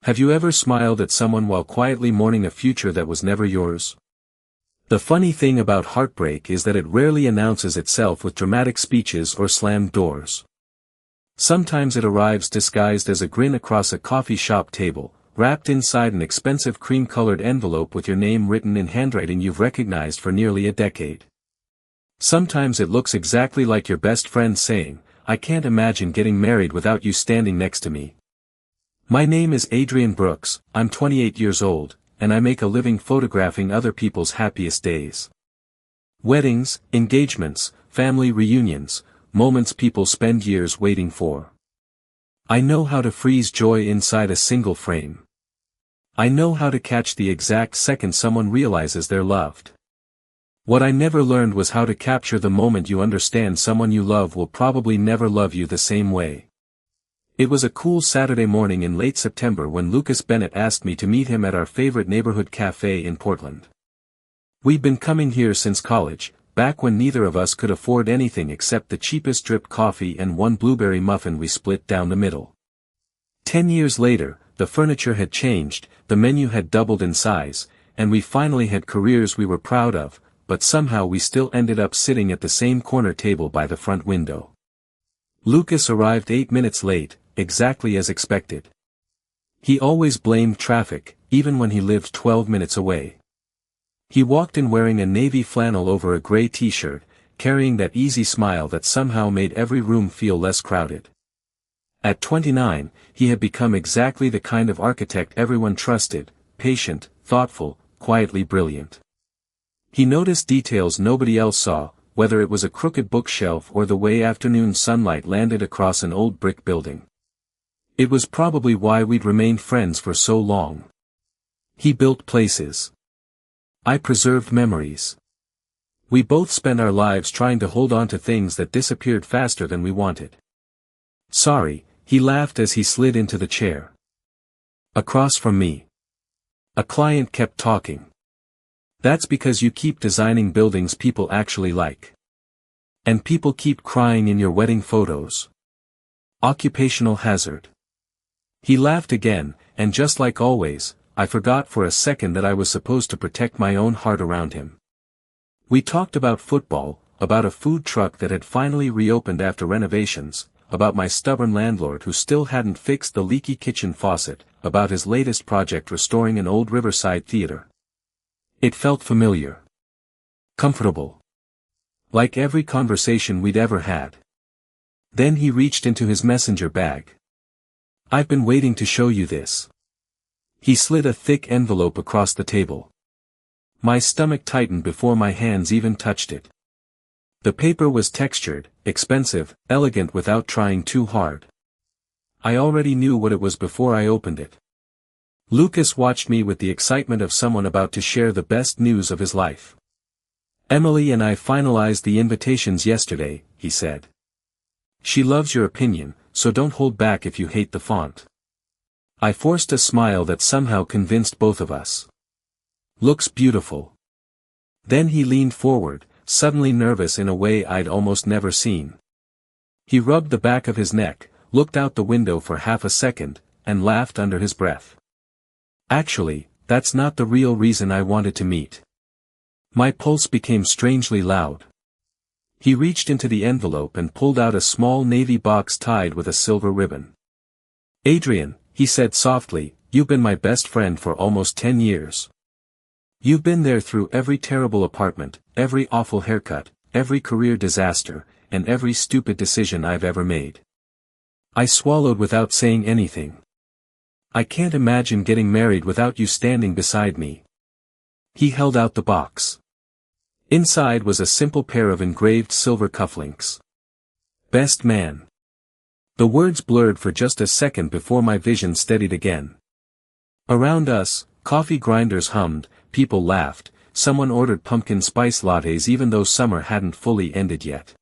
Have you ever smiled at someone while quietly mourning a future that was never yours? The funny thing about heartbreak is that it rarely announces itself with dramatic speeches or slammed doors. Sometimes it arrives disguised as a grin across a coffee shop table, wrapped inside an expensive cream-colored envelope with your name written in handwriting you've recognized for nearly a decade. Sometimes it looks exactly like your best friend saying, "I can't imagine getting married without you standing next to me." My name is Adrian Brooks, I'm 28 years old, and I make a living photographing other people's happiest days. Weddings, engagements, family reunions, moments people spend years waiting for. I know how to freeze joy inside a single frame. I know how to catch the exact second someone realizes they're loved. What I never learned was how to capture the moment you understand someone you love will probably never love you the same way. It was a cool Saturday morning in late September when Lucas Bennett asked me to meet him at our favorite neighborhood cafe in Portland. We'd been coming here since college, back when neither of us could afford anything except the cheapest drip coffee and one blueberry muffin we split down the middle. 10 years later, the furniture had changed, the menu had doubled in size, and we finally had careers we were proud of, but somehow we still ended up sitting at the same corner table by the front window. Lucas arrived 8 minutes late, exactly as expected. He always blamed traffic, even when he lived 12 minutes away. He walked in wearing a navy flannel over a gray t-shirt, carrying that easy smile that somehow made every room feel less crowded. At 29, he had become exactly the kind of architect everyone trusted, patient, thoughtful, quietly brilliant. He noticed details nobody else saw, whether it was a crooked bookshelf or the way afternoon sunlight landed across an old brick building. It was probably why we'd remained friends for so long. He built places. I preserved memories. We both spent our lives trying to hold on to things that disappeared faster than we wanted. Sorry, he laughed as he slid into the chair. Across from me. A client kept talking. That's because you keep designing buildings people actually like. And people keep crying in your wedding photos. Occupational hazard. He laughed again, and just like always, I forgot for a second that I was supposed to protect my own heart around him. We talked about football, about a food truck that had finally reopened after renovations, about my stubborn landlord who still hadn't fixed the leaky kitchen faucet, about his latest project restoring an old riverside theater. It felt familiar. Comfortable. Like every conversation we'd ever had. Then he reached into his messenger bag. I've been waiting to show you this. He slid a thick envelope across the table. My stomach tightened before my hands even touched it. The paper was textured, expensive, elegant without trying too hard. I already knew what it was before I opened it. Lucas watched me with the excitement of someone about to share the best news of his life. Emily and I finalized the invitations yesterday, he said. She loves your opinion, so don't hold back if you hate the font. I forced a smile that somehow convinced both of us. Looks beautiful. Then he leaned forward, suddenly nervous in a way I'd almost never seen. He rubbed the back of his neck, looked out the window for half a second, and laughed under his breath. Actually, that's not the real reason I wanted to meet. My pulse became strangely loud. He reached into the envelope and pulled out a small navy box tied with a silver ribbon. Adrian, he said softly, you've been my best friend for almost 10 years. You've been there through every terrible apartment, every awful haircut, every career disaster, and every stupid decision I've ever made. I swallowed without saying anything. I can't imagine getting married without you standing beside me. He held out the box. Inside was a simple pair of engraved silver cufflinks. Best man. The words blurred for just a second before my vision steadied again. Around us, coffee grinders hummed, people laughed, someone ordered pumpkin spice lattes even though summer hadn't fully ended yet.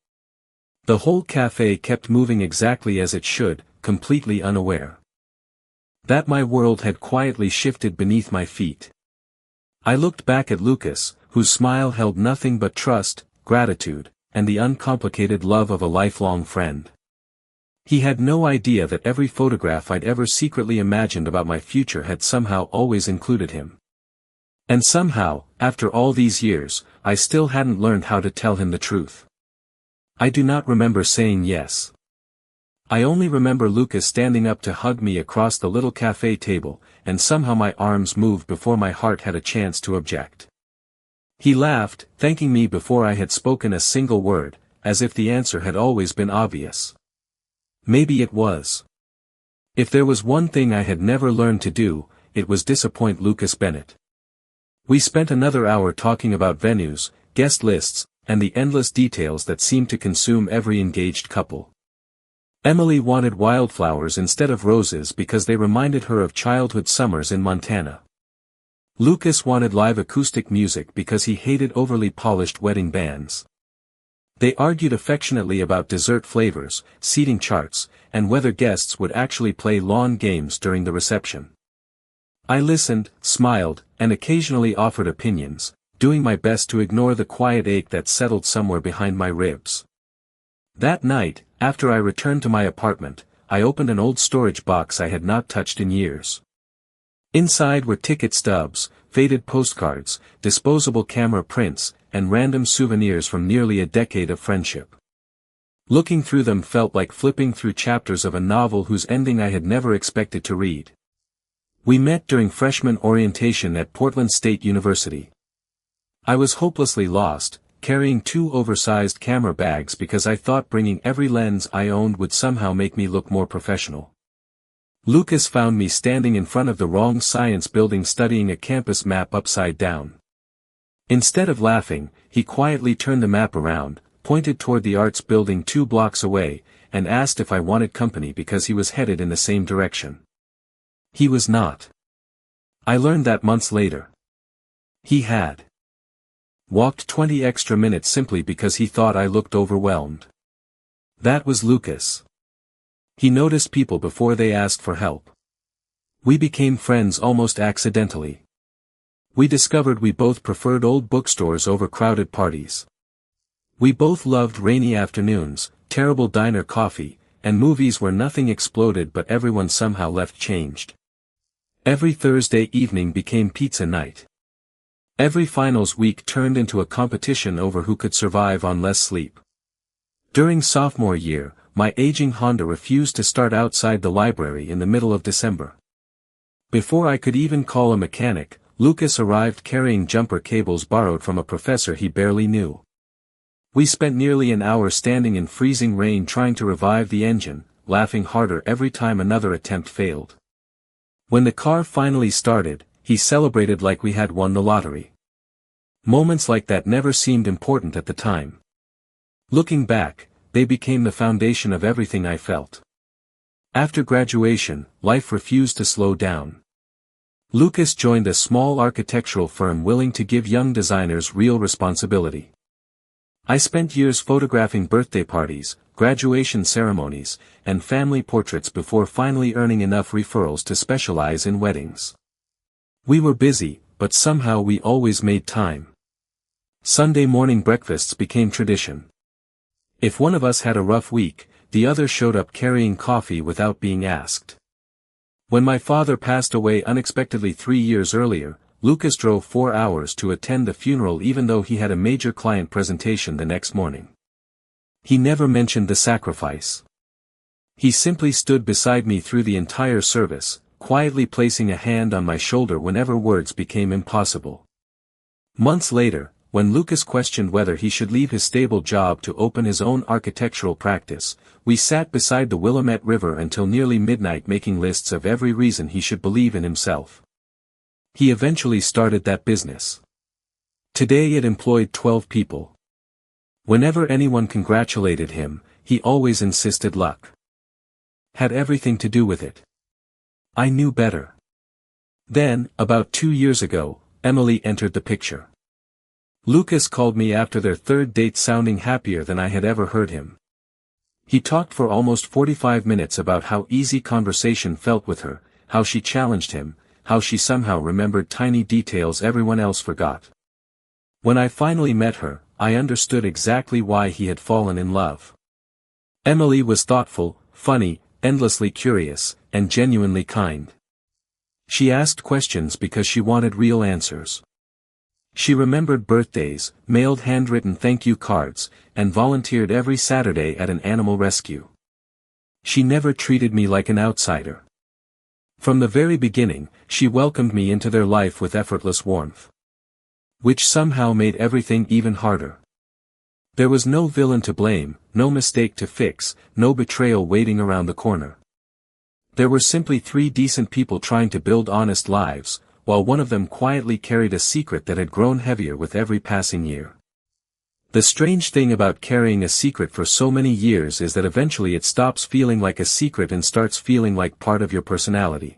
The whole cafe kept moving exactly as it should, completely unaware that my world had quietly shifted beneath my feet. I looked back at Lucas, whose smile held nothing but trust, gratitude, and the uncomplicated love of a lifelong friend. He had no idea that every photograph I'd ever secretly imagined about my future had somehow always included him. And somehow, after all these years, I still hadn't learned how to tell him the truth. I do not remember saying yes. I only remember Lucas standing up to hug me across the little cafe table, and somehow my arms moved before my heart had a chance to object. He laughed, thanking me before I had spoken a single word, as if the answer had always been obvious. Maybe it was. If there was one thing I had never learned to do, it was disappoint Lucas Bennett. We spent another hour talking about venues, guest lists, and the endless details that seemed to consume every engaged couple. Emily wanted wildflowers instead of roses because they reminded her of childhood summers in Montana. Lucas wanted live acoustic music because he hated overly polished wedding bands. They argued affectionately about dessert flavors, seating charts, and whether guests would actually play lawn games during the reception. I listened, smiled, and occasionally offered opinions, doing my best to ignore the quiet ache that settled somewhere behind my ribs. That night, after I returned to my apartment, I opened an old storage box I had not touched in years. Inside were ticket stubs, faded postcards, disposable camera prints, and random souvenirs from nearly a decade of friendship. Looking through them felt like flipping through chapters of a novel whose ending I had never expected to read. We met during freshman orientation at Portland State University. I was hopelessly lost, carrying 2 oversized camera bags because I thought bringing every lens I owned would somehow make me look more professional. Lucas found me standing in front of the wrong science building studying a campus map upside down. Instead of laughing, he quietly turned the map around, pointed toward the arts building 2 blocks away, and asked if I wanted company because he was headed in the same direction. He was not. I learned that months later. He had walked 20 extra minutes simply because he thought I looked overwhelmed. That was Lucas. He noticed people before they asked for help. We became friends almost accidentally. We discovered we both preferred old bookstores over crowded parties. We both loved rainy afternoons, terrible diner coffee, and movies where nothing exploded but everyone somehow left changed. Every Thursday evening became pizza night. Every finals week turned into a competition over who could survive on less sleep. During sophomore year, my aging Honda refused to start outside the library in the middle of December. Before I could even call a mechanic, Lucas arrived carrying jumper cables borrowed from a professor he barely knew. We spent nearly an hour standing in freezing rain trying to revive the engine, laughing harder every time another attempt failed. When the car finally started, he celebrated like we had won the lottery. Moments like that never seemed important at the time. Looking back, they became the foundation of everything I felt. After graduation, life refused to slow down. Lucas joined a small architectural firm willing to give young designers real responsibility. I spent years photographing birthday parties, graduation ceremonies, and family portraits before finally earning enough referrals to specialize in weddings. We were busy, but somehow we always made time. Sunday morning breakfasts became tradition. If one of us had a rough week, the other showed up carrying coffee without being asked. When my father passed away unexpectedly 3 years earlier, Lucas drove 4 hours to attend the funeral even though he had a major client presentation the next morning. He never mentioned the sacrifice. He simply stood beside me through the entire service, quietly placing a hand on my shoulder whenever words became impossible. Months later, when Lucas questioned whether he should leave his stable job to open his own architectural practice, we sat beside the Willamette River until nearly midnight making lists of every reason he should believe in himself. He eventually started that business. Today it employed 12 people. Whenever anyone congratulated him, he always insisted luck had everything to do with it. I knew better. Then, about 2 years ago, Emily entered the picture. Lucas called me after their third date sounding happier than I had ever heard him. He talked for almost 45 minutes about how easy conversation felt with her, how she challenged him, how she somehow remembered tiny details everyone else forgot. When I finally met her, I understood exactly why he had fallen in love. Emily was thoughtful, funny, endlessly curious, and genuinely kind. She asked questions because she wanted real answers. She remembered birthdays, mailed handwritten thank you cards, and volunteered every Saturday at an animal rescue. She never treated me like an outsider. From the very beginning, she welcomed me into their life with effortless warmth. Which somehow made everything even harder. There was no villain to blame, no mistake to fix, no betrayal waiting around the corner. There were simply three decent people trying to build honest lives, while one of them quietly carried a secret that had grown heavier with every passing year. The strange thing about carrying a secret for so many years is that eventually it stops feeling like a secret and starts feeling like part of your personality.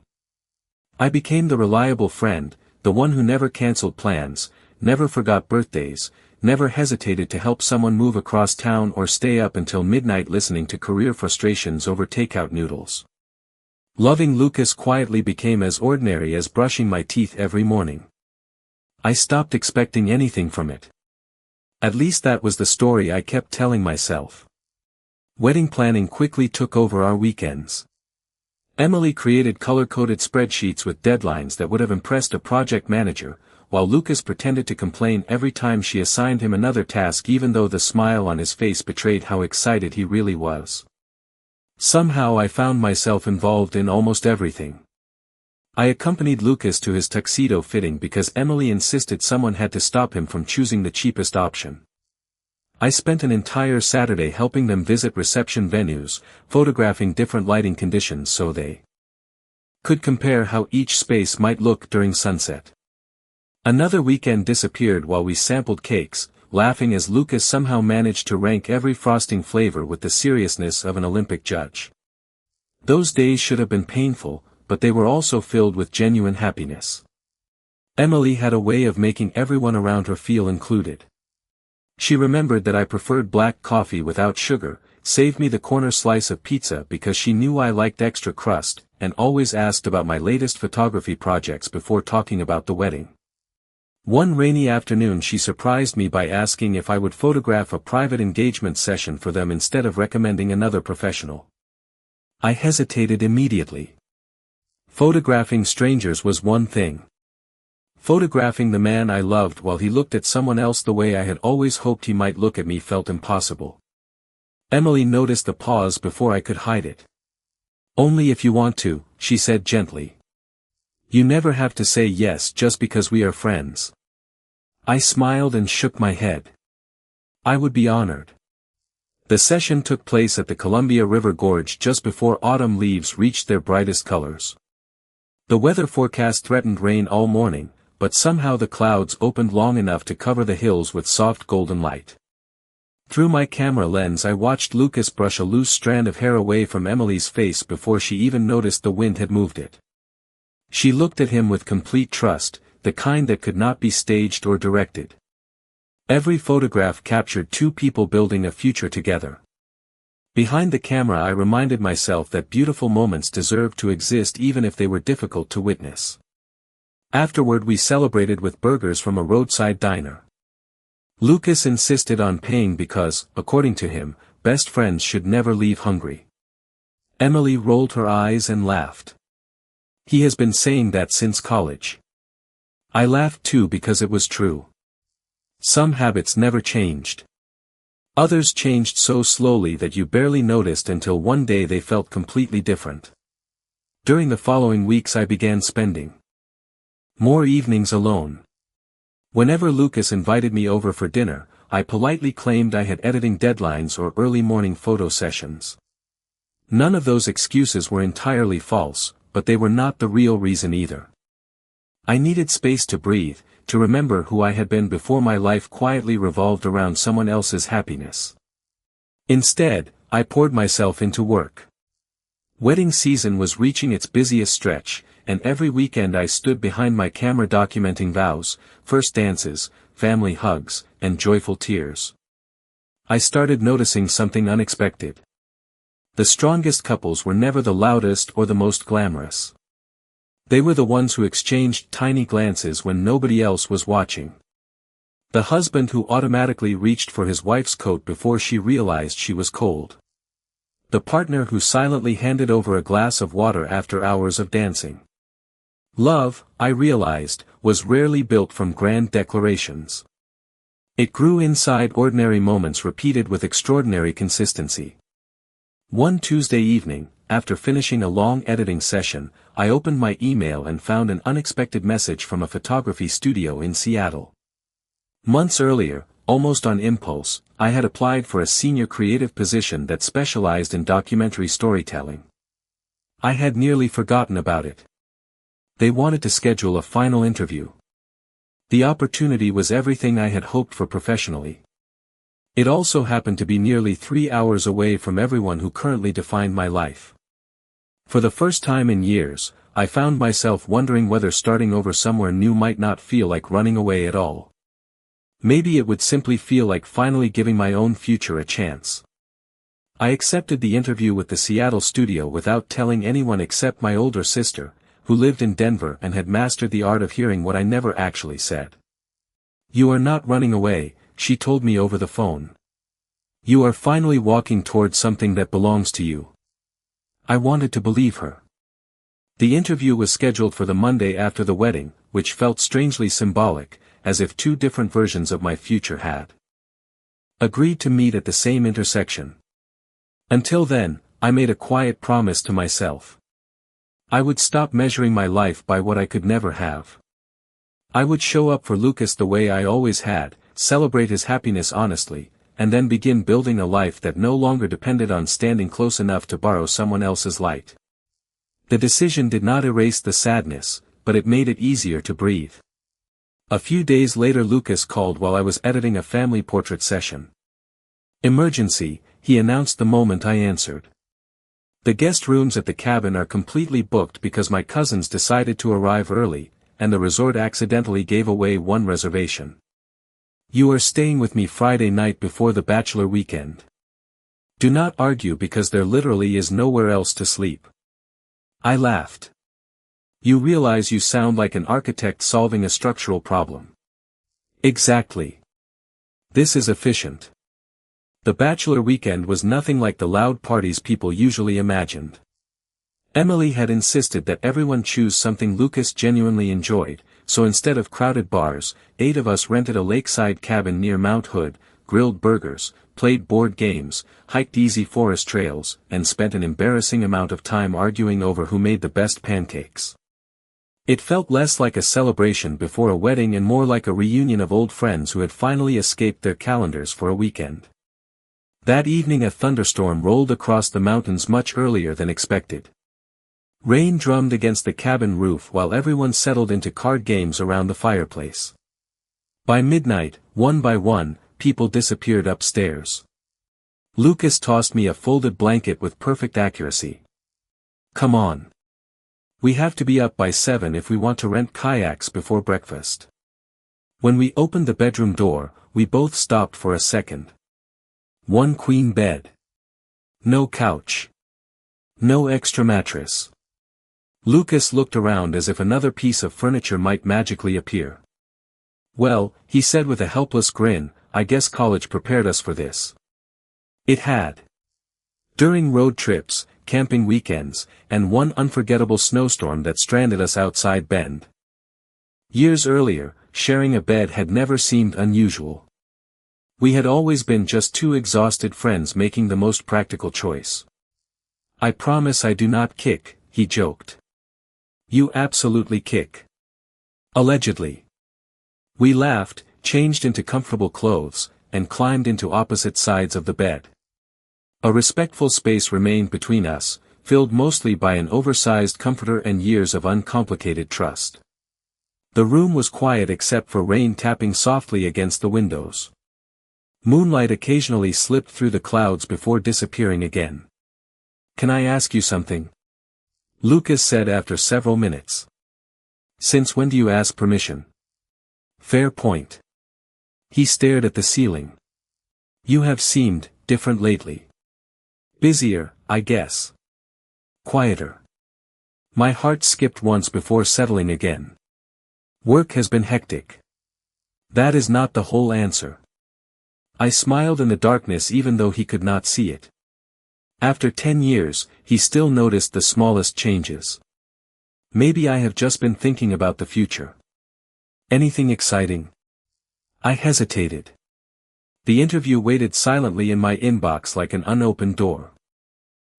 I became the reliable friend, the one who never canceled plans, never forgot birthdays, never hesitated to help someone move across town or stay up until midnight listening to career frustrations over takeout noodles. Loving Lucas quietly became as ordinary as brushing my teeth every morning. I stopped expecting anything from it. At least that was the story I kept telling myself. Wedding planning quickly took over our weekends. Emily created color-coded spreadsheets with deadlines that would have impressed a project manager, while Lucas pretended to complain every time she assigned him another task even though the smile on his face betrayed how excited he really was. Somehow I found myself involved in almost everything. I accompanied Lucas to his tuxedo fitting because Emily insisted someone had to stop him from choosing the cheapest option. I spent an entire Saturday helping them visit reception venues, photographing different lighting conditions so they could compare how each space might look during sunset. Another weekend disappeared while we sampled cakes, laughing as Lucas somehow managed to rank every frosting flavor with the seriousness of an Olympic judge. Those days should have been painful, but they were also filled with genuine happiness. Emily had a way of making everyone around her feel included. She remembered that I preferred black coffee without sugar, saved me the corner slice of pizza because she knew I liked extra crust, and always asked about my latest photography projects before talking about the wedding. One rainy afternoon she surprised me by asking if I would photograph a private engagement session for them instead of recommending another professional. I hesitated immediately. Photographing strangers was one thing. Photographing the man I loved while he looked at someone else the way I had always hoped he might look at me felt impossible. Emily noticed the pause before I could hide it. "Only if you want to," she said gently. "You never have to say yes just because we are friends." I smiled and shook my head. I would be honored. The session took place at the Columbia River Gorge just before autumn leaves reached their brightest colors. The weather forecast threatened rain all morning, but somehow the clouds opened long enough to cover the hills with soft golden light. Through my camera lens I watched Lucas brush a loose strand of hair away from Emily's face before she even noticed the wind had moved it. She looked at him with complete trust, the kind that could not be staged or directed. Every photograph captured two people building a future together. Behind the camera I reminded myself that beautiful moments deserved to exist even if they were difficult to witness. Afterward we celebrated with burgers from a roadside diner. Lucas insisted on paying because, according to him, best friends should never leave hungry. Emily rolled her eyes and laughed. "He has been saying that since college." I laughed too because it was true. Some habits never changed. Others changed so slowly that you barely noticed until one day they felt completely different. During the following weeks I began spending more evenings alone. Whenever Lucas invited me over for dinner, I politely claimed I had editing deadlines or early morning photo sessions. None of those excuses were entirely false, but they were not the real reason either. I needed space to breathe, to remember who I had been before my life quietly revolved around someone else's happiness. Instead, I poured myself into work. Wedding season was reaching its busiest stretch, and every weekend I stood behind my camera documenting vows, first dances, family hugs, and joyful tears. I started noticing something unexpected. The strongest couples were never the loudest or the most glamorous. They were the ones who exchanged tiny glances when nobody else was watching. The husband who automatically reached for his wife's coat before she realized she was cold. The partner who silently handed over a glass of water after hours of dancing. Love, I realized, was rarely built from grand declarations. It grew inside ordinary moments repeated with extraordinary consistency. One Tuesday evening, after finishing a long editing session, I opened my email and found an unexpected message from a photography studio in Seattle. Months earlier, almost on impulse, I had applied for a senior creative position that specialized in documentary storytelling. I had nearly forgotten about it. They wanted to schedule a final interview. The opportunity was everything I had hoped for professionally. It also happened to be nearly 3 hours away from everyone who currently defined my life. For the first time in years, I found myself wondering whether starting over somewhere new might not feel like running away at all. Maybe it would simply feel like finally giving my own future a chance. I accepted the interview with the Seattle studio without telling anyone except my older sister, who lived in Denver and had mastered the art of hearing what I never actually said. "You are not running away," she told me over the phone. "You are finally walking towards something that belongs to you." I wanted to believe her. The interview was scheduled for the Monday after the wedding, which felt strangely symbolic, as if two different versions of my future had agreed to meet at the same intersection. Until then, I made a quiet promise to myself. I would stop measuring my life by what I could never have. I would show up for Lucas the way I always had, celebrate his happiness honestly, and then begin building a life that no longer depended on standing close enough to borrow someone else's light. The decision did not erase the sadness, but it made it easier to breathe. A few days later Lucas called while I was editing a family portrait session. "Emergency," he announced the moment I answered. "The guest rooms at the cabin are completely booked because my cousins decided to arrive early, and the resort accidentally gave away one reservation. You are staying with me Friday night before the bachelor weekend. Do not argue because there literally is nowhere else to sleep." I laughed. "You realize you sound like an architect solving a structural problem." "Exactly. This is efficient." The bachelor weekend was nothing like the loud parties people usually imagined. Emily had insisted that everyone choose something Lucas genuinely enjoyed, so instead of crowded bars, 8 of us rented a lakeside cabin near Mount Hood, grilled burgers, played board games, hiked easy forest trails, and spent an embarrassing amount of time arguing over who made the best pancakes. It felt less like a celebration before a wedding and more like a reunion of old friends who had finally escaped their calendars for a weekend. That evening a thunderstorm rolled across the mountains much earlier than expected. Rain drummed against the cabin roof while everyone settled into card games around the fireplace. By midnight, one by one, people disappeared upstairs. Lucas tossed me a folded blanket with perfect accuracy. "Come on. We have to be up by 7 if we want to rent kayaks before breakfast." When we opened the bedroom door, we both stopped for a second. One queen bed. No couch. No extra mattress. Lucas looked around as if another piece of furniture might magically appear. "Well," he said with a helpless grin, "I guess college prepared us for this." It had. During road trips, camping weekends, and one unforgettable snowstorm that stranded us outside Bend. Years earlier, sharing a bed had never seemed unusual. We had always been just two exhausted friends making the most practical choice. "I promise I do not kick," he joked. "You absolutely kick." Allegedly. We laughed, changed into comfortable clothes, and climbed into opposite sides of the bed. A respectful space remained between us, filled mostly by an oversized comforter and years of uncomplicated trust. The room was quiet except for rain tapping softly against the windows. Moonlight occasionally slipped through the clouds before disappearing again. "Can I ask you something?" Lucas said after several minutes. "Since when do you ask permission?" "Fair point." He stared at the ceiling. "You have seemed different lately. Busier, I guess. Quieter." My heart skipped once before settling again. "Work has been hectic." "That is not the whole answer." I smiled in the darkness even though he could not see it. After 10 years, he still noticed the smallest changes. Maybe I have just been thinking about the future. Anything exciting? I hesitated. The interview waited silently in my inbox like an unopened door.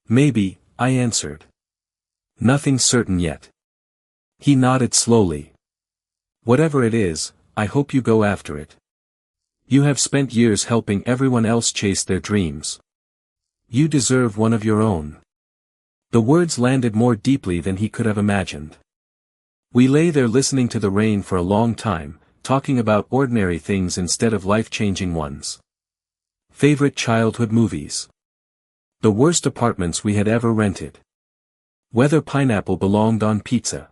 Maybe, I answered. Nothing certain yet. He nodded slowly. Whatever it is, I hope you go after it. You have spent years helping everyone else chase their dreams. You deserve one of your own. The words landed more deeply than he could have imagined. We lay there listening to the rain for a long time, talking about ordinary things instead of life-changing ones. Favorite childhood movies. The worst apartments we had ever rented. Whether pineapple belonged on pizza.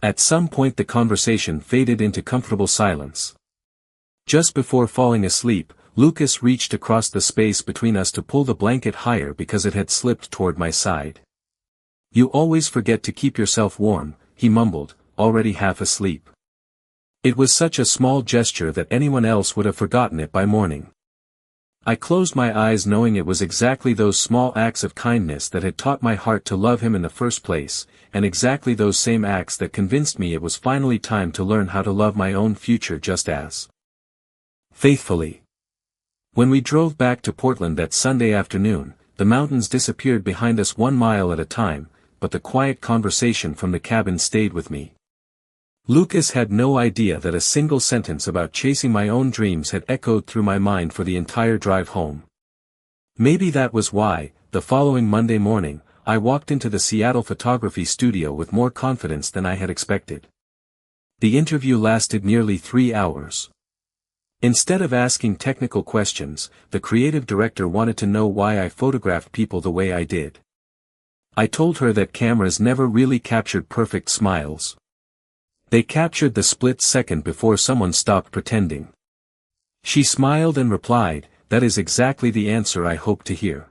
At some point the conversation faded into comfortable silence. Just before falling asleep, Lucas reached across the space between us to pull the blanket higher because it had slipped toward my side. You always forget to keep yourself warm, he mumbled, already half asleep. It was such a small gesture that anyone else would have forgotten it by morning. I closed my eyes knowing it was exactly those small acts of kindness that had taught my heart to love him in the first place, and exactly those same acts that convinced me it was finally time to learn how to love my own future just as faithfully. When we drove back to Portland that Sunday afternoon, the mountains disappeared behind us 1 mile at a time, but the quiet conversation from the cabin stayed with me. Lucas had no idea that a single sentence about chasing my own dreams had echoed through my mind for the entire drive home. Maybe that was why, the following Monday morning, I walked into the Seattle photography studio with more confidence than I had expected. The interview lasted nearly 3 hours. Instead of asking technical questions, the creative director wanted to know why I photographed people the way I did. I told her that cameras never really captured perfect smiles. They captured the split second before someone stopped pretending. She smiled and replied, "That is exactly the answer I hoped to hear."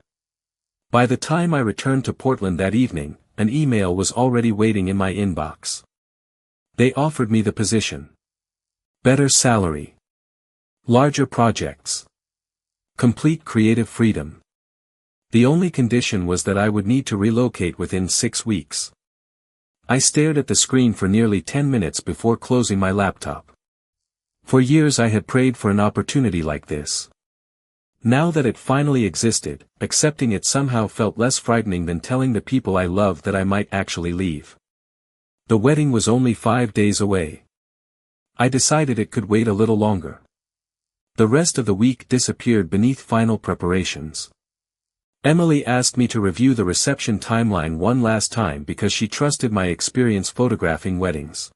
By the time I returned to Portland that evening, an email was already waiting in my inbox. They offered me the position. Better salary. Larger projects. Complete creative freedom. The only condition was that I would need to relocate within 6 weeks. I stared at the screen for nearly 10 minutes before closing my laptop. For years I had prayed for an opportunity like this. Now that it finally existed, accepting it somehow felt less frightening than telling the people I loved that I might actually leave. The wedding was only 5 days away. I decided it could wait a little longer. The rest of the week disappeared beneath final preparations. Emily asked me to review the reception timeline one last time because she trusted my experience photographing weddings.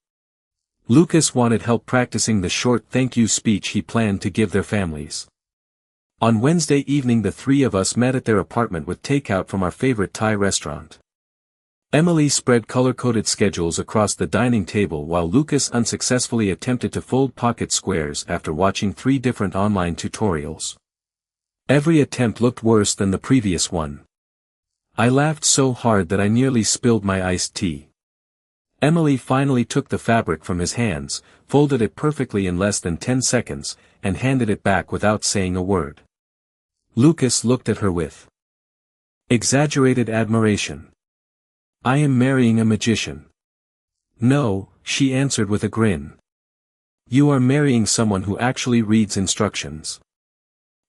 Lucas wanted help practicing the short thank you speech he planned to give their families. On Wednesday evening the three of us met at their apartment with takeout from our favorite Thai restaurant. Emily spread color-coded schedules across the dining table while Lucas unsuccessfully attempted to fold pocket squares after watching 3 different online tutorials. Every attempt looked worse than the previous one. I laughed so hard that I nearly spilled my iced tea. Emily finally took the fabric from his hands, folded it perfectly in less than 10 seconds, and handed it back without saying a word. Lucas looked at her with exaggerated admiration. "I am marrying a magician." "No," she answered with a grin. "You are marrying someone who actually reads instructions."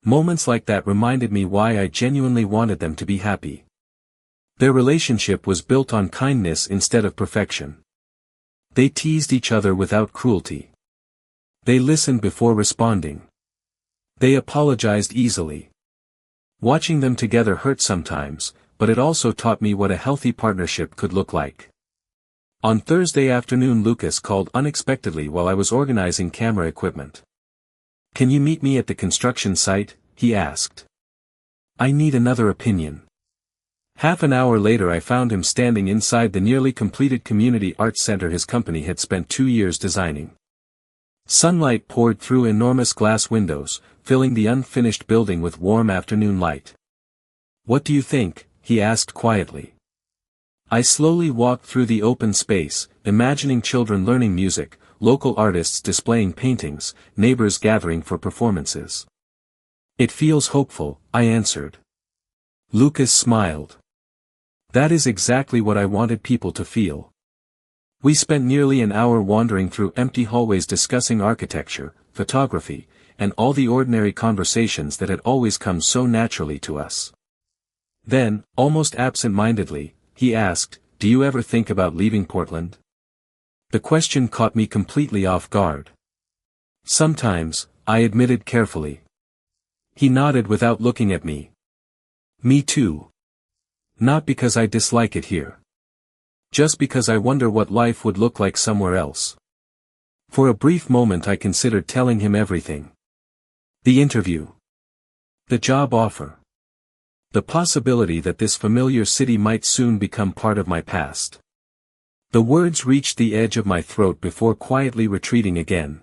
Moments like that reminded me why I genuinely wanted them to be happy. Their relationship was built on kindness instead of perfection. They teased each other without cruelty. They listened before responding. They apologized easily. Watching them together hurt sometimes, but it also taught me what a healthy partnership could look like. On Thursday afternoon Lucas called unexpectedly while I was organizing camera equipment. "Can you meet me at the construction site?" he asked. "I need another opinion." Half an hour later I found him standing inside the nearly completed community arts center his company had spent 2 years designing. Sunlight poured through enormous glass windows, filling the unfinished building with warm afternoon light. "What do you think?" he asked quietly. I slowly walked through the open space, imagining children learning music, local artists displaying paintings, neighbors gathering for performances. "It feels hopeful," I answered. Lucas smiled. That is exactly what I wanted people to feel. We spent nearly an hour wandering through empty hallways discussing architecture, photography, and all the ordinary conversations that had always come so naturally to us. Then, almost absent-mindedly, he asked, "Do you ever think about leaving Portland?" The question caught me completely off guard. "Sometimes," I admitted carefully. He nodded without looking at me. "Me too. Not because I dislike it here. Just because I wonder what life would look like somewhere else." For a brief moment I considered telling him everything. The interview. The job offer. The possibility that this familiar city might soon become part of my past. The words reached the edge of my throat before quietly retreating again.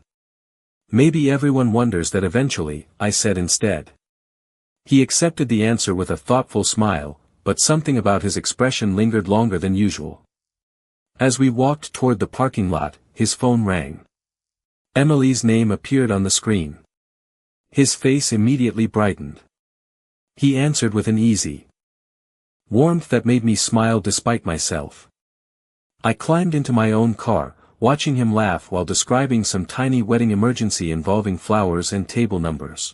"Maybe everyone wonders that eventually," I said instead. He accepted the answer with a thoughtful smile, but something about his expression lingered longer than usual. As we walked toward the parking lot, his phone rang. Emily's name appeared on the screen. His face immediately brightened. He answered with an easy warmth that made me smile despite myself. I climbed into my own car, watching him laugh while describing some tiny wedding emergency involving flowers and table numbers.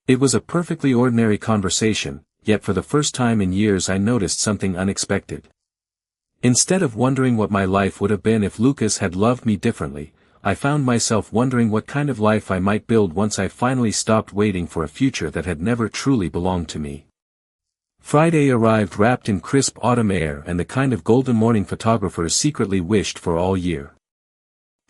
It was a perfectly ordinary conversation, yet for the first time in years I noticed something unexpected. Instead of wondering what my life would have been if Lucas had loved me differently, I found myself wondering what kind of life I might build once I finally stopped waiting for a future that had never truly belonged to me. Friday arrived wrapped in crisp autumn air and the kind of golden morning photographers secretly wished for all year.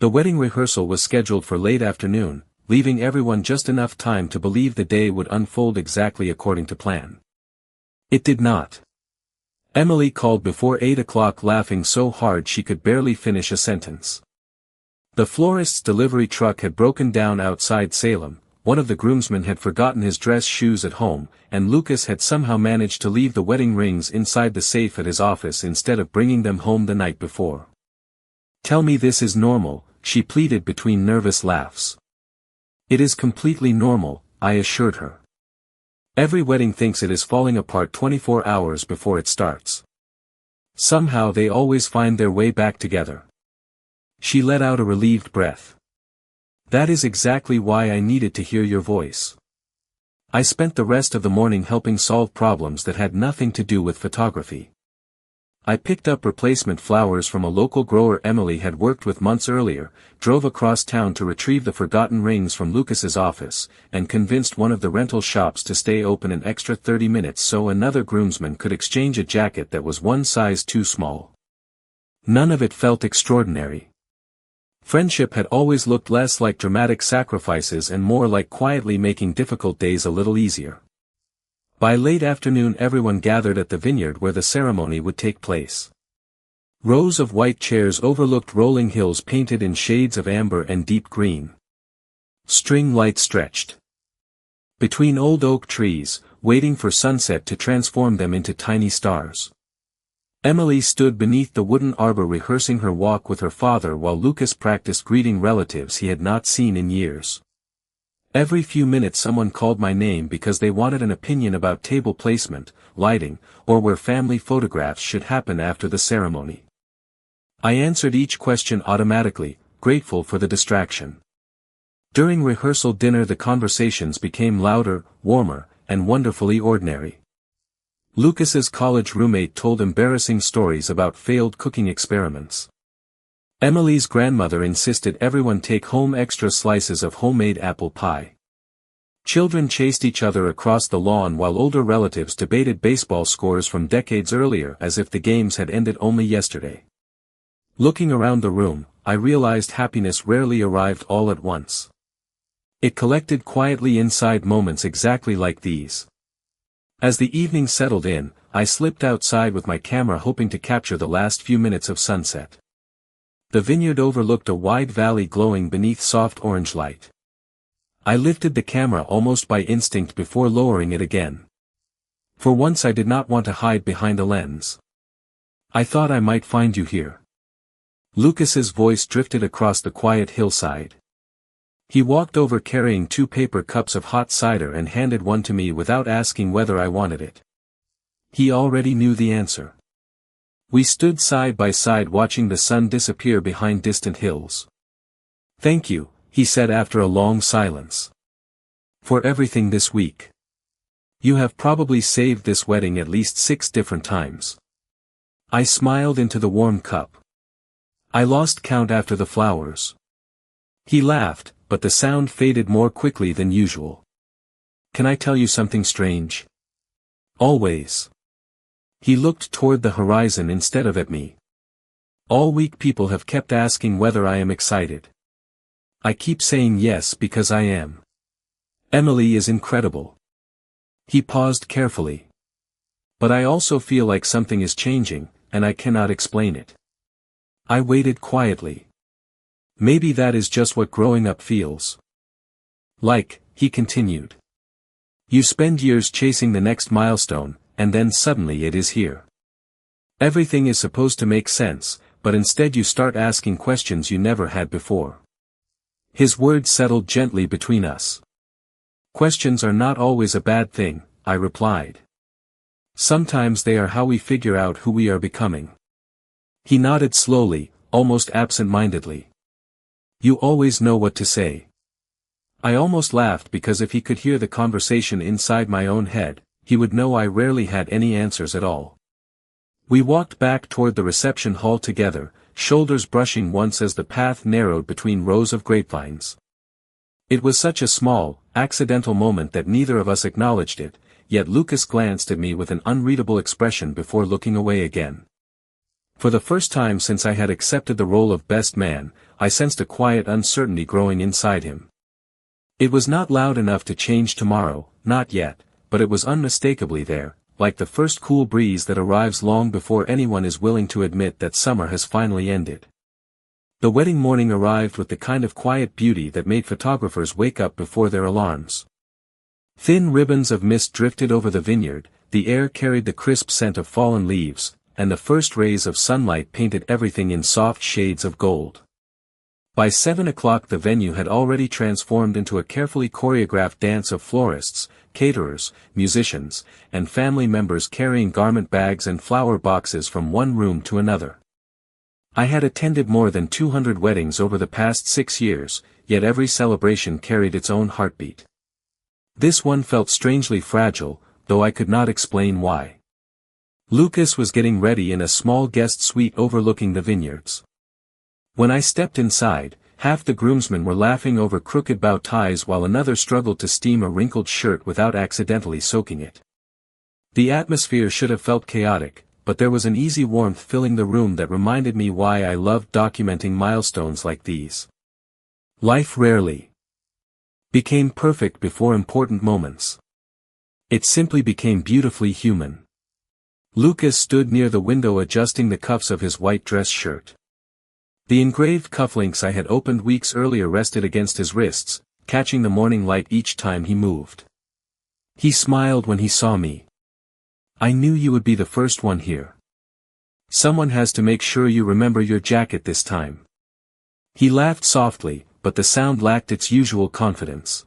The wedding rehearsal was scheduled for late afternoon, leaving everyone just enough time to believe the day would unfold exactly according to plan. It did not. Emily called before 8 o'clock laughing so hard she could barely finish a sentence. The florist's delivery truck had broken down outside Salem, one of the groomsmen had forgotten his dress shoes at home, and Lucas had somehow managed to leave the wedding rings inside the safe at his office instead of bringing them home the night before. "Tell me this is normal," she pleaded between nervous laughs. "It is completely normal," I assured her. "Every wedding thinks it is falling apart 24 hours before it starts. Somehow they always find their way back together." She let out a relieved breath. "That is exactly why I needed to hear your voice." I spent the rest of the morning helping solve problems that had nothing to do with photography. I picked up replacement flowers from a local grower Emily had worked with months earlier, drove across town to retrieve the forgotten rings from Lucas's office, and convinced one of the rental shops to stay open an extra 30 minutes so another groomsman could exchange a jacket that was one size too small. None of it felt extraordinary. Friendship had always looked less like dramatic sacrifices and more like quietly making difficult days a little easier. By late afternoon everyone gathered at the vineyard where the ceremony would take place. Rows of white chairs overlooked rolling hills painted in shades of amber and deep green. String lights stretched between old oak trees, waiting for sunset to transform them into tiny stars. Emily stood beneath the wooden arbor rehearsing her walk with her father while Lucas practiced greeting relatives he had not seen in years. Every few minutes someone called my name because they wanted an opinion about table placement, lighting, or where family photographs should happen after the ceremony. I answered each question automatically, grateful for the distraction. During rehearsal dinner the conversations became louder, warmer, and wonderfully ordinary. Lucas's college roommate told embarrassing stories about failed cooking experiments. Emily's grandmother insisted everyone take home extra slices of homemade apple pie. Children chased each other across the lawn while older relatives debated baseball scores from decades earlier as if the games had ended only yesterday. Looking around the room, I realized happiness rarely arrived all at once. It collected quietly inside moments exactly like these. As the evening settled in, I slipped outside with my camera hoping to capture the last few minutes of sunset. The vineyard overlooked a wide valley glowing beneath soft orange light. I lifted the camera almost by instinct before lowering it again. For once I did not want to hide behind a lens. "I thought I might find you here." Lucas's voice drifted across the quiet hillside. He walked over carrying 2 paper cups of hot cider and handed one to me without asking whether I wanted it. He already knew the answer. We stood side by side watching the sun disappear behind distant hills. "Thank you," he said after a long silence. "For everything this week. You have probably saved this wedding at least 6 different times." I smiled into the warm cup. "I lost count after the flowers." He laughed, but the sound faded more quickly than usual. "Can I tell you something strange?" "Always." He looked toward the horizon instead of at me. "All week people have kept asking whether I am excited. I keep saying yes because I am. Emily is incredible." He paused carefully. "But I also feel like something is changing, and I cannot explain it." I waited quietly. "Maybe that is just what growing up feels like," he continued. "You spend years chasing the next milestone, and then suddenly it is here. Everything is supposed to make sense, but instead you start asking questions you never had before." His words settled gently between us. "Questions are not always a bad thing," I replied. "Sometimes they are how we figure out who we are becoming." He nodded slowly, almost absent-mindedly. "You always know what to say." I almost laughed because if he could hear the conversation inside my own head, he would know I rarely had any answers at all. We walked back toward the reception hall together, shoulders brushing once as the path narrowed between rows of grapevines. It was such a small, accidental moment that neither of us acknowledged it, yet Lucas glanced at me with an unreadable expression before looking away again. For the first time since I had accepted the role of best man, I sensed a quiet uncertainty growing inside him. It was not loud enough to change tomorrow, not yet, but it was unmistakably there, like the first cool breeze that arrives long before anyone is willing to admit that summer has finally ended. The wedding morning arrived with the kind of quiet beauty that made photographers wake up before their alarms. Thin ribbons of mist drifted over the vineyard, the air carried the crisp scent of fallen leaves, and the first rays of sunlight painted everything in soft shades of gold. By 7 o'clock the venue had already transformed into a carefully choreographed dance of florists, caterers, musicians, and family members carrying garment bags and flower boxes from one room to another. I had attended more than 200 weddings over the past 6 years, yet every celebration carried its own heartbeat. This one felt strangely fragile, though I could not explain why. Lucas was getting ready in a small guest suite overlooking the vineyards. When I stepped inside, half the groomsmen were laughing over crooked bow ties while another struggled to steam a wrinkled shirt without accidentally soaking it. The atmosphere should have felt chaotic, but there was an easy warmth filling the room that reminded me why I loved documenting milestones like these. Life rarely became perfect before important moments. It simply became beautifully human. Lucas stood near the window adjusting the cuffs of his white dress shirt. The engraved cufflinks I had opened weeks earlier rested against his wrists, catching the morning light each time he moved. He smiled when he saw me. "I knew you would be the first one here. Someone has to make sure you remember your jacket this time." He laughed softly, but the sound lacked its usual confidence.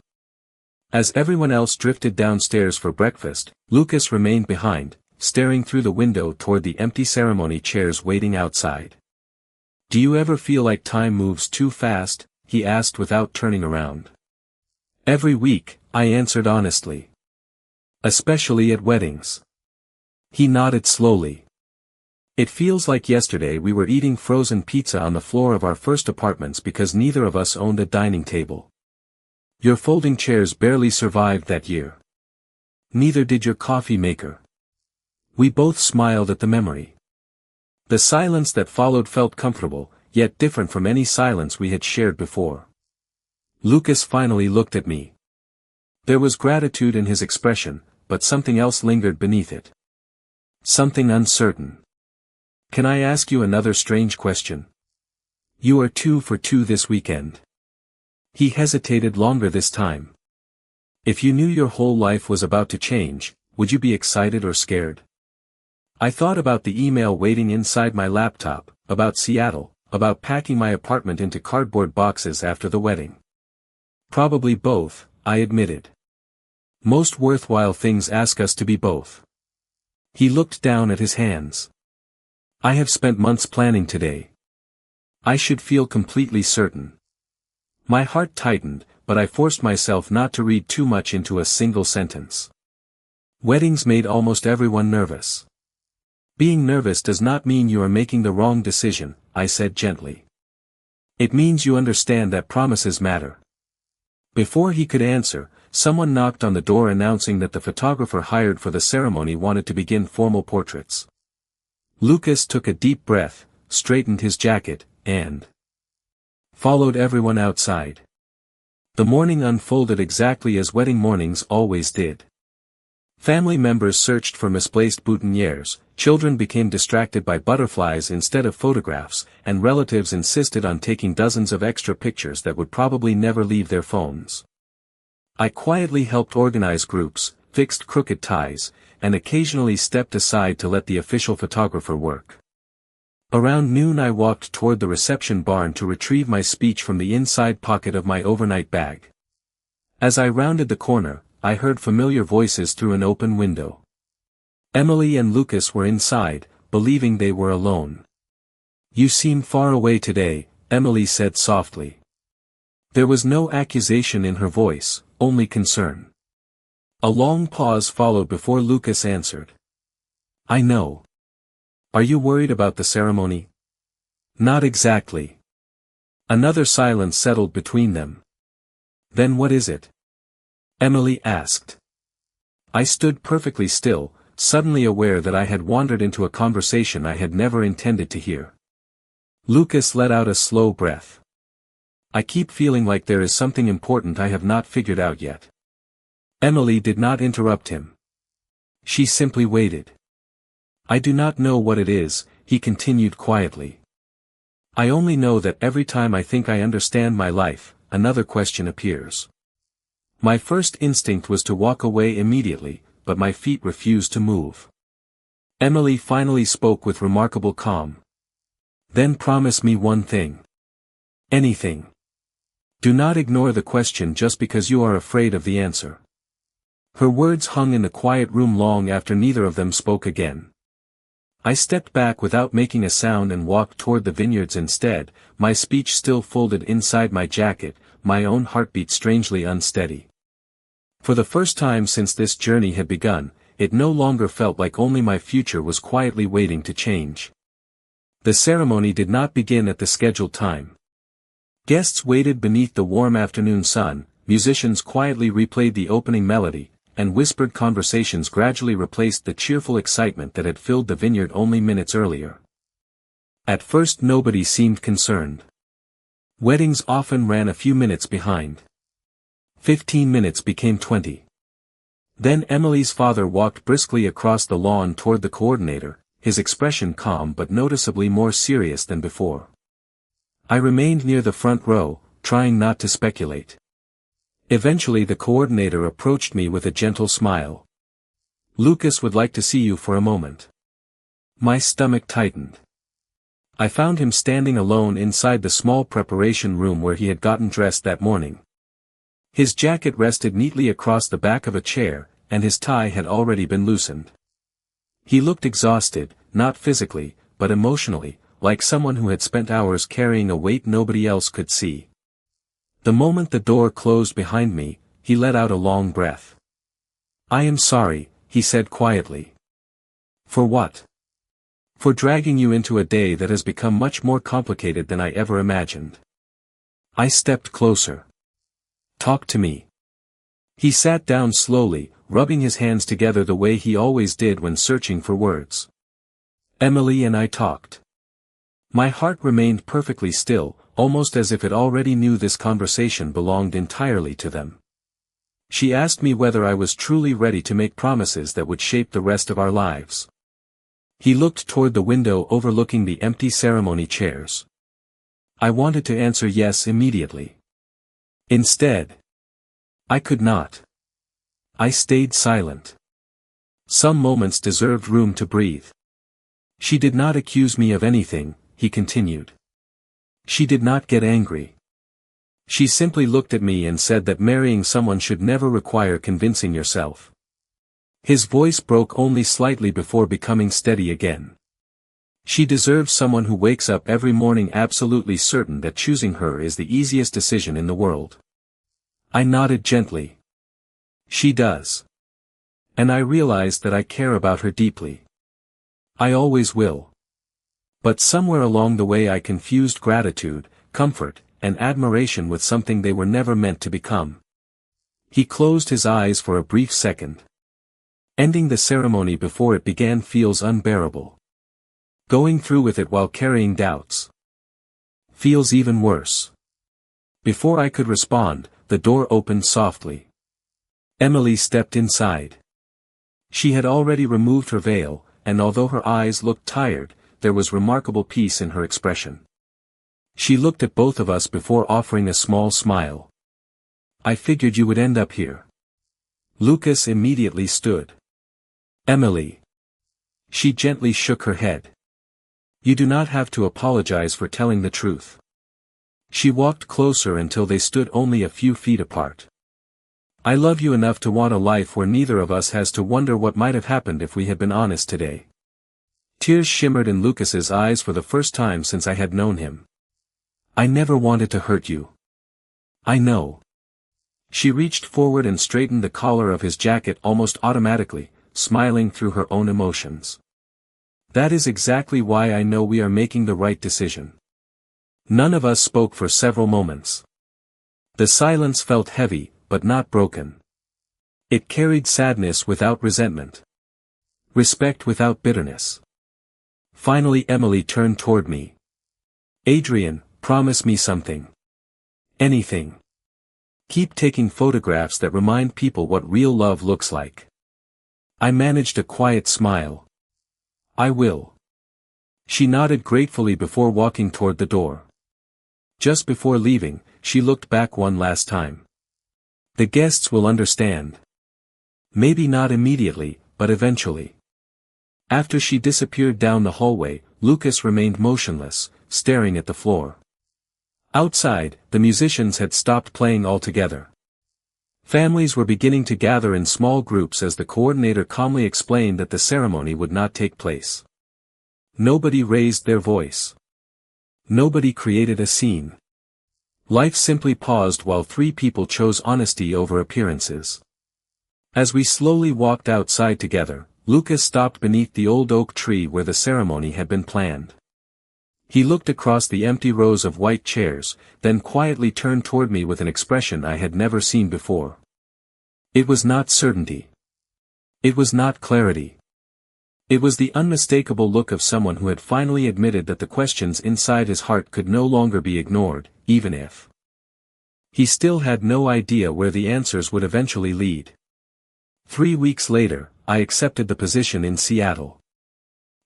As everyone else drifted downstairs for breakfast, Lucas remained behind, staring through the window toward the empty ceremony chairs waiting outside. "Do you ever feel like time moves too fast?" he asked without turning around. "Every week," I answered honestly. "Especially at weddings." He nodded slowly. "It feels like yesterday we were eating frozen pizza on the floor of our first apartments because neither of us owned a dining table. Your folding chairs barely survived that year. Neither did your coffee maker." We both smiled at the memory. The silence that followed felt comfortable, yet different from any silence we had shared before. Lucas finally looked at me. There was gratitude in his expression, but something else lingered beneath it. Something uncertain. "Can I ask you another strange question? You are 2 for 2 this weekend." He hesitated longer this time. "If you knew your whole life was about to change, would you be excited or scared?" I thought about the email waiting inside my laptop, about Seattle, about packing my apartment into cardboard boxes after the wedding. "Probably both," I admitted. "Most worthwhile things ask us to be both." He looked down at his hands. I have spent months planning today. I should feel completely certain. My heart tightened, but I forced myself not to read too much into a single sentence. Weddings made almost everyone nervous. Being nervous does not mean you are making the wrong decision, I said gently. It means you understand that promises matter. Before he could answer, someone knocked on the door announcing that the photographer hired for the ceremony wanted to begin formal portraits. Lucas took a deep breath, straightened his jacket, and followed everyone outside. The morning unfolded exactly as wedding mornings always did. Family members searched for misplaced boutonnieres, children became distracted by butterflies instead of photographs, and relatives insisted on taking dozens of extra pictures that would probably never leave their phones. I quietly helped organize groups, fixed crooked ties, and occasionally stepped aside to let the official photographer work. Around noon I walked toward the reception barn to retrieve my speech from the inside pocket of my overnight bag. As I rounded the corner, I heard familiar voices through an open window. Emily and Lucas were inside, believing they were alone. You seem far away today, Emily said softly. There was no accusation in her voice, only concern. A long pause followed before Lucas answered. I know. Are you worried about the ceremony? Not exactly. Another silence settled between them. Then what is it? Emily asked. I stood perfectly still, suddenly aware that I had wandered into a conversation I had never intended to hear. Lucas let out a slow breath. I keep feeling like there is something important I have not figured out yet. Emily did not interrupt him. She simply waited. I do not know what it is, he continued quietly. I only know that every time I think I understand my life, another question appears. My first instinct was to walk away immediately, but my feet refused to move. Emily finally spoke with remarkable calm. Then promise me one thing. Anything. Do not ignore the question just because you are afraid of the answer. Her words hung in the quiet room long after neither of them spoke again. I stepped back without making a sound and walked toward the vineyards instead, my speech still folded inside my jacket, my own heartbeat strangely unsteady. For the first time since this journey had begun, it no longer felt like only my future was quietly waiting to change. The ceremony did not begin at the scheduled time. Guests waited beneath the warm afternoon sun, musicians quietly replayed the opening melody, and whispered conversations gradually replaced the cheerful excitement that had filled the vineyard only minutes earlier. At first nobody seemed concerned. Weddings often ran a few minutes behind. 15 minutes became 20. Then Emily's father walked briskly across the lawn toward the coordinator, his expression calm but noticeably more serious than before. I remained near the front row, trying not to speculate. Eventually the coordinator approached me with a gentle smile. Lucas would like to see you for a moment. My stomach tightened. I found him standing alone inside the small preparation room where he had gotten dressed that morning. His jacket rested neatly across the back of a chair, and his tie had already been loosened. He looked exhausted, not physically, but emotionally, like someone who had spent hours carrying a weight nobody else could see. The moment the door closed behind me, he let out a long breath. I am sorry, he said quietly. For what? For dragging you into a day that has become much more complicated than I ever imagined. I stepped closer. Talk to me. He sat down slowly, rubbing his hands together the way he always did when searching for words. Emily and I talked. My heart remained perfectly still, almost as if it already knew this conversation belonged entirely to them. She asked me whether I was truly ready to make promises that would shape the rest of our lives. He looked toward the window overlooking the empty ceremony chairs. I wanted to answer yes immediately. Instead, I could not. I stayed silent. Some moments deserved room to breathe. She did not accuse me of anything, he continued. She did not get angry. She simply looked at me and said that marrying someone should never require convincing yourself. His voice broke only slightly before becoming steady again. She deserves someone who wakes up every morning absolutely certain that choosing her is the easiest decision in the world. I nodded gently. She does. And I realized that I care about her deeply. I always will. But somewhere along the way I confused gratitude, comfort, and admiration with something they were never meant to become. He closed his eyes for a brief second. Ending the ceremony before it began feels unbearable. Going through with it while carrying doubts feels even worse. Before I could respond, the door opened softly. Emily stepped inside. She had already removed her veil, and although her eyes looked tired, there was remarkable peace in her expression. She looked at both of us before offering a small smile. I figured you would end up here. Lucas immediately stood. Emily. She gently shook her head. You do not have to apologize for telling the truth. She walked closer until they stood only a few feet apart. I love you enough to want a life where neither of us has to wonder what might have happened if we had been honest today. Tears shimmered in Lucas's eyes for the first time since I had known him. I never wanted to hurt you. I know. She reached forward and straightened the collar of his jacket almost automatically, smiling through her own emotions. That is exactly why I know we are making the right decision. None of us spoke for several moments. The silence felt heavy, but not broken. It carried sadness without resentment. Respect without bitterness. Finally Emily turned toward me. Adrian, promise me something. Anything. Keep taking photographs that remind people what real love looks like. I managed a quiet smile. I will. She nodded gratefully before walking toward the door. Just before leaving, she looked back one last time. The guests will understand. Maybe not immediately, but eventually. After she disappeared down the hallway, Lucas remained motionless, staring at the floor. Outside, the musicians had stopped playing altogether. Families were beginning to gather in small groups as the coordinator calmly explained that the ceremony would not take place. Nobody raised their voice. Nobody created a scene. Life simply paused while three people chose honesty over appearances. As we slowly walked outside together, Lucas stopped beneath the old oak tree where the ceremony had been planned. He looked across the empty rows of white chairs, then quietly turned toward me with an expression I had never seen before. It was not certainty. It was not clarity. It was the unmistakable look of someone who had finally admitted that the questions inside his heart could no longer be ignored, even if he still had no idea where the answers would eventually lead. 3 weeks later, I accepted the position in Seattle.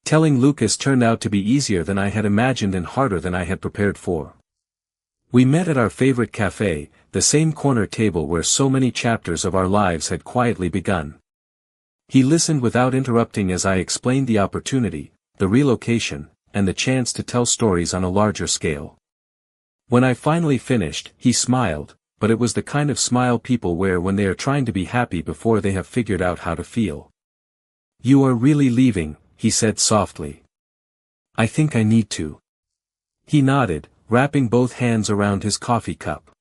Telling Lucas turned out to be easier than I had imagined and harder than I had prepared for. We met at our favorite cafe, the same corner table where so many chapters of our lives had quietly begun. He listened without interrupting as I explained the opportunity, the relocation, and the chance to tell stories on a larger scale. When I finally finished, he smiled, but it was the kind of smile people wear when they are trying to be happy before they have figured out how to feel. You are really leaving, he said softly. I think I need to. He nodded, wrapping both hands around his coffee cup.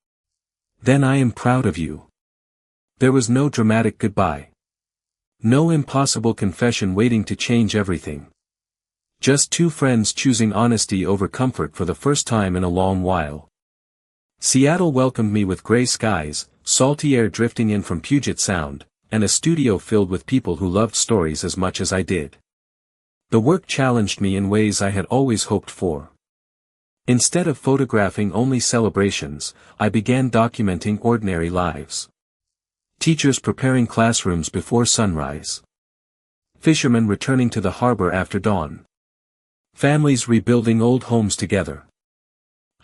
Then I am proud of you. There was no dramatic goodbye. No impossible confession waiting to change everything. Just two friends choosing honesty over comfort for the first time in a long while. Seattle welcomed me with gray skies, salty air drifting in from Puget Sound, and a studio filled with people who loved stories as much as I did. The work challenged me in ways I had always hoped for. Instead of photographing only celebrations, I began documenting ordinary lives. Teachers preparing classrooms before sunrise. Fishermen returning to the harbor after dawn. Families rebuilding old homes together.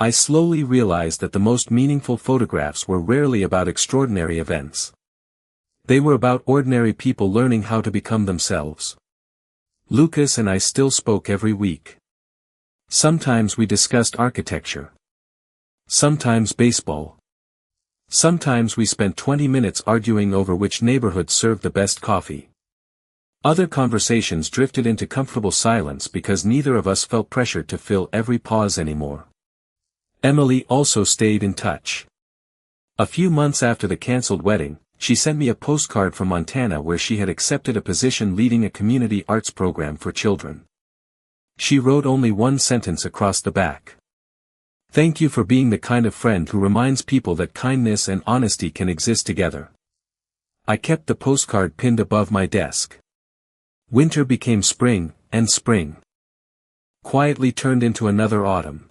I slowly realized that the most meaningful photographs were rarely about extraordinary events. They were about ordinary people learning how to become themselves. Lucas and I still spoke every week. Sometimes we discussed architecture. Sometimes baseball. Sometimes we spent 20 minutes arguing over which neighborhood served the best coffee. Other conversations drifted into comfortable silence because neither of us felt pressured to fill every pause anymore. Emily also stayed in touch. A few months after the cancelled wedding, she sent me a postcard from Montana where she had accepted a position leading a community arts program for children. She wrote only one sentence across the back. "Thank you for being the kind of friend who reminds people that kindness and honesty can exist together." I kept the postcard pinned above my desk. Winter became spring, and spring quietly turned into another autumn.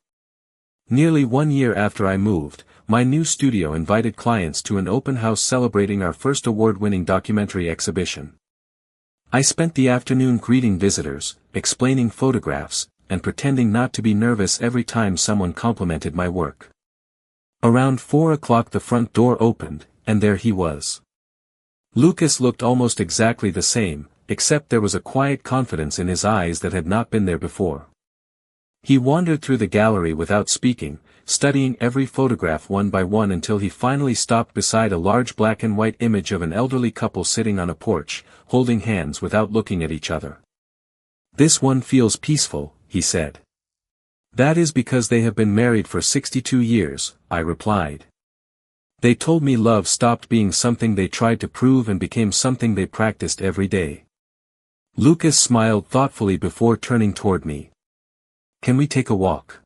Nearly 1 year after I moved, my new studio invited clients to an open house celebrating our first award-winning documentary exhibition. I spent the afternoon greeting visitors, explaining photographs, and pretending not to be nervous every time someone complimented my work. Around 4 o'clock the front door opened, and there he was. Lucas looked almost exactly the same, except there was a quiet confidence in his eyes that had not been there before. He wandered through the gallery without speaking, studying every photograph one by one until he finally stopped beside a large black and white image of an elderly couple sitting on a porch, holding hands without looking at each other. "This one feels peaceful," he said. "That is because they have been married for 62 years, I replied. "They told me love stopped being something they tried to prove and became something they practiced every day." Lucas smiled thoughtfully before turning toward me. "Can we take a walk?"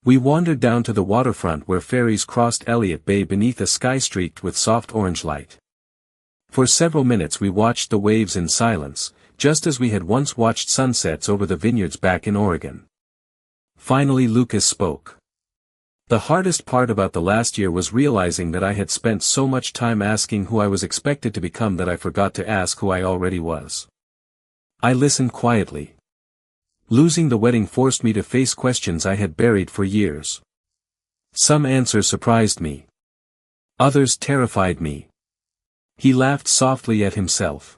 We wandered down to the waterfront where ferries crossed Elliott Bay beneath a sky streaked with soft orange light. For several minutes we watched the waves in silence, just as we had once watched sunsets over the vineyards back in Oregon. Finally Lucas spoke. "The hardest part about the last year was realizing that I had spent so much time asking who I was expected to become that I forgot to ask who I already was." I listened quietly. Losing the wedding forced me to face questions I had buried for years. Some answers surprised me. Others terrified me. He laughed softly at himself.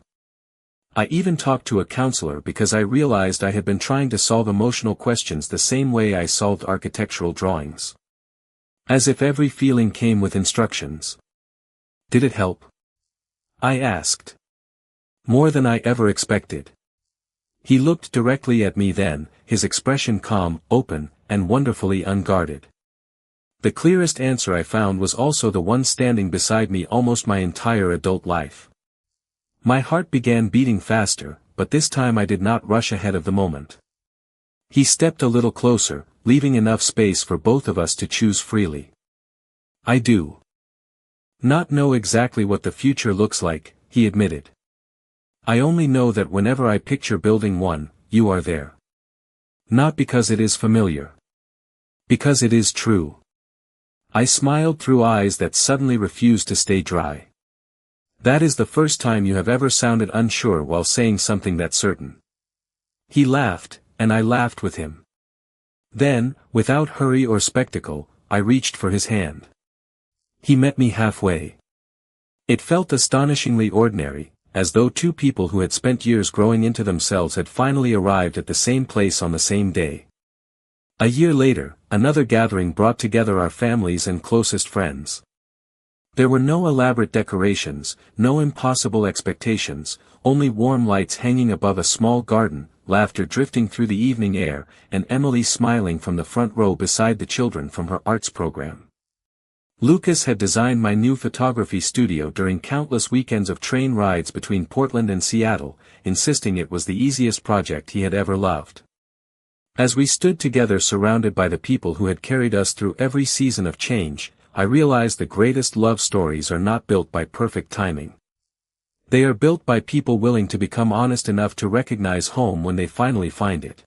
I even talked to a counselor because I realized I had been trying to solve emotional questions the same way I solved architectural drawings. As if every feeling came with instructions. "Did it help?" I asked. "More than I ever expected." He looked directly at me then, his expression calm, open, and wonderfully unguarded. The clearest answer I found was also the one standing beside me almost my entire adult life. My heart began beating faster, but this time I did not rush ahead of the moment. He stepped a little closer, leaving enough space for both of us to choose freely. "I do not know exactly what the future looks like," he admitted. "I only know that whenever I picture building one, you are there. Not because it is familiar. Because it is true." I smiled through eyes that suddenly refused to stay dry. "That is the first time you have ever sounded unsure while saying something that certain." He laughed, and I laughed with him. Then, without hurry or spectacle, I reached for his hand. He met me halfway. It felt astonishingly ordinary, as though two people who had spent years growing into themselves had finally arrived at the same place on the same day. A year later, another gathering brought together our families and closest friends. There were no elaborate decorations, no impossible expectations, only warm lights hanging above a small garden, laughter drifting through the evening air, and Emily smiling from the front row beside the children from her arts program. Lucas had designed my new photography studio during countless weekends of train rides between Portland and Seattle, insisting it was the easiest project he had ever loved. As we stood together surrounded by the people who had carried us through every season of change, I realized the greatest love stories are not built by perfect timing. They are built by people willing to become honest enough to recognize home when they finally find it.